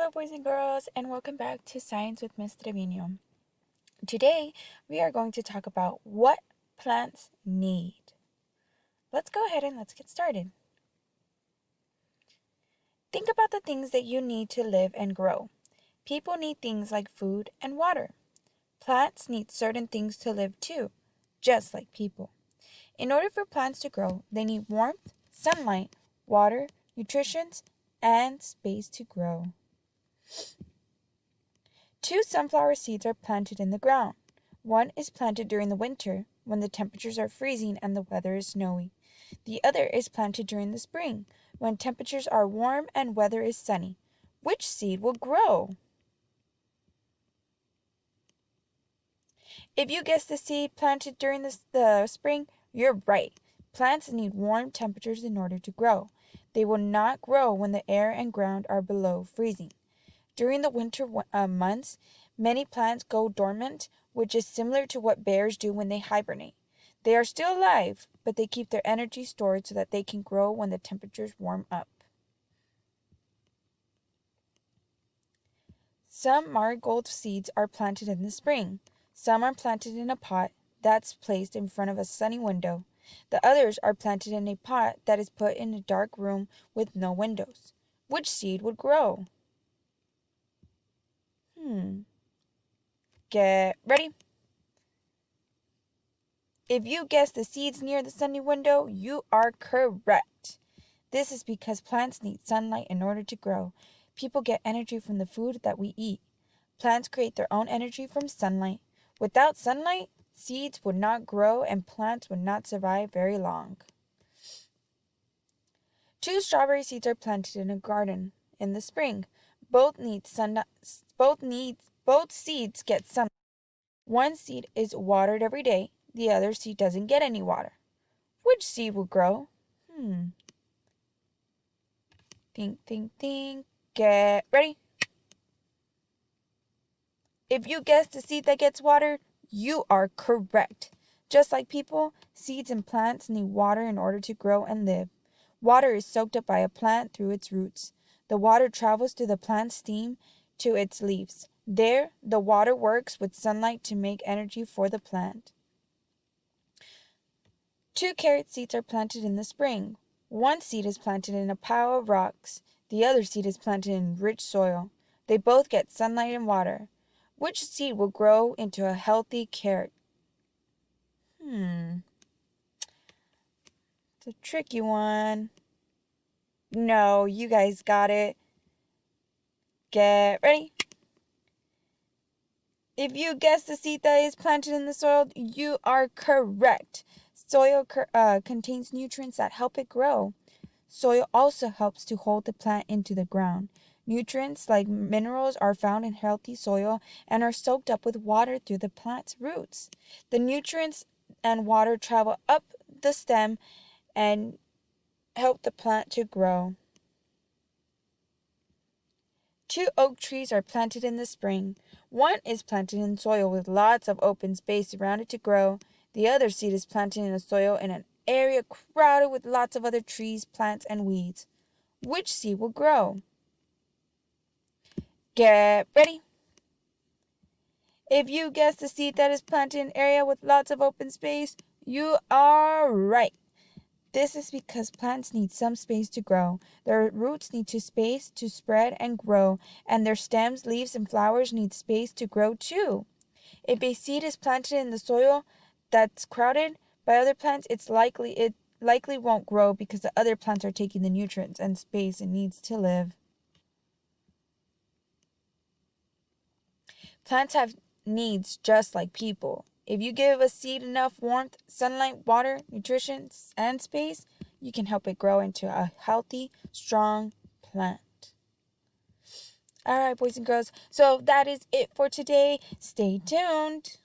Hello, boys and girls, and welcome back to Science with Miss Trevino. Today, we are going to talk about what plants need. Let's go ahead and let's get started. Think about the things that you need to live and grow. People need things like food and water. Plants need certain things to live too, just like people. In order for plants to grow, they need warmth, sunlight, water, nutrition, and space to grow. 2 sunflower seeds are planted in the ground. One is planted during the winter, when the temperatures are freezing and the weather is snowy. The other is planted during the spring, when temperatures are warm and weather is sunny. Which seed will grow? If you guessed the seed planted during the spring, you're right. Plants need warm temperatures in order to grow. They will not grow when the air and ground are below freezing. During the winter months, many plants go dormant, which is similar to what bears do when they hibernate. They are still alive, but they keep their energy stored so that they can grow when the temperatures warm up. Some marigold seeds are planted in the spring. Some are planted in a pot that's placed in front of a sunny window. The others are planted in a pot that is put in a dark room with no windows. Which seed would grow? Get ready. If you guessed the seeds near the sunny window, you are correct. This is because plants need sunlight in order to grow. People get energy from the food that we eat. Plants create their own energy from sunlight. Without sunlight, seeds would not grow and plants would not survive very long. 2 strawberry seeds are planted in a garden in the spring. Both seeds get sunlight. One seed is watered every day. The other seed doesn't get any water. Which seed will grow? Think. Get ready. If you guessed the seed that gets watered, you are correct. Just like people, seeds and plants need water in order to grow and live. Water is soaked up by a plant through its roots. The water travels through the plant's stem to its leaves. There, the water works with sunlight to make energy for the plant. 2 carrot seeds are planted in the spring. One seed is planted in a pile of rocks. The other seed is planted in rich soil. They both get sunlight and water. Which seed will grow into a healthy carrot? It's a tricky one. No, you guys got it. Get ready. If you guessed the seed that is planted in the soil, you are correct. Soil contains nutrients that help it grow. Soil also helps to hold the plant into the ground. Nutrients like minerals are found in healthy soil and are soaked up with water through the plant's roots. The nutrients and water travel up the stem and help the plant to grow. 2 oak trees are planted in the spring. One is planted in soil with lots of open space around it to grow. The other seed is planted in a soil in an area crowded with lots of other trees, plants, and weeds. Which seed will grow? Get ready. If you guessed the seed that is planted in an area with lots of open space, you are right. This is because plants need some space to grow. Their roots need space to spread and grow, and their stems, leaves, and flowers need space to grow too. If a seed is planted in the soil that's crowded by other plants, it likely won't grow because the other plants are taking the nutrients and space it needs to live. Plants have needs just like people. If you give a seed enough warmth, sunlight, water, nutrition, and space, you can help it grow into a healthy, strong plant. All right, boys and girls, so that is it for today. Stay tuned.